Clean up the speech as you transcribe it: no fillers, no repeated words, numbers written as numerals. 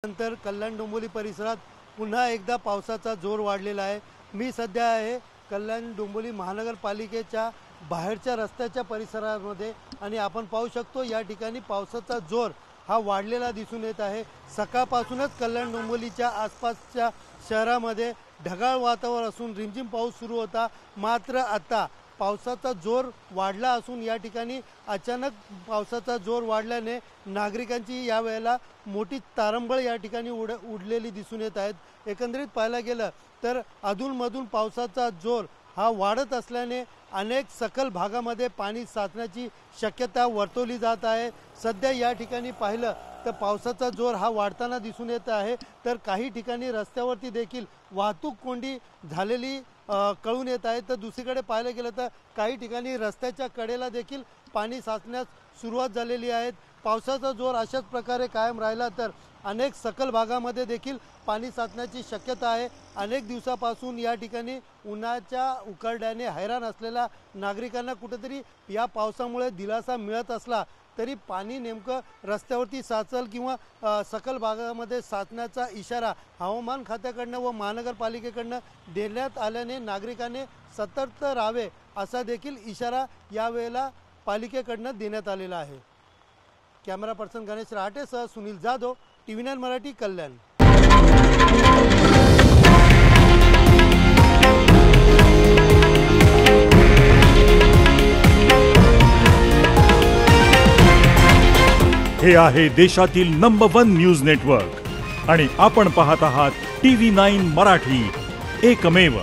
नंतर कल्याण डोंबिवली परिसरात पुन्हा एकदा पावसाचा जोर वाढलेला आहे। मी सध्या आहे कल्याण डोंबिवली महानगरपालिकेच्या बाहेरच्या रस्त्याच्या परिसरामध्ये आणि आपण पाहू शकतो या ठिकाणी पावसाचा जोर हा वाढलेला दिसून येत आहे। सकाळपासूनच कल्याण डोंबिवलीच्या आसपासच्या शहरामध्ये ढगाळ वातावरण असून रिमझिम पाऊस सुरू होता, मात्र आता पावसाचा जोर वाढला असून या ठिकाणी अचानक पावसाचा जोर वाढल्याने नागरिकांची या वेळेला मोठी तारंबळ या ठिकाणी उडलेली दिसून येत आहेत। एकंदरीत पाहायला गेलं तर अधूनमधून पावसाचा जोर हा वाढत असल्याने अनेक सखल भागामध्ये पाणी साचण्याची शक्यता वर्तवली जात आहे। सध्या या ठिकाणी पाहिलं तर पावसाचा जोर हा वाढताना दिसून येत आहे, तर काही ठिकाणी रस्त्यावरती देखील वाहतूक कोंडी झालेली कळून येत आहे। तर दुसरीकडे पाहायला गेलं तर काही ठिकाणी रस्त्याच्या कडेला देखील पाणी साचण्यास सुरुवात झालेली आहे। पावसाचा जोर अशाच प्रकारे कायम राहिला तर अनेक सखल भागामध्ये देखील पाणी साचण्याची शक्यता आहे। अनेक दिवसापासून या ठिकाणी उन्हाच्या उकरड्याने हैराण असलेल्या नागरिकांना कुठेतरी या पावसामुळे दिलासा मिळत असला तरी पाणी नेमकं रस्त्यावरती साचल किंवा सखल भागामध्ये साचण्याचा इशारा हवामान खात्याकडनं व महानगरपालिकेकडनं देण्यात आल्याने नागरिकांनी सतर्क राहावे असा देखील इशारा यावेळेला पालिकेकडनं देण्यात आलेला आहे। कॅमेरा पर्सन गणेश राहटेसह सुनील जाधव, TV9 मराठी, कल्याण। हे आहे देशातील नंबर 1 न्यूज नेटवर्क आणि आपण पाहत आहात TV9 मराठी, एकमेव।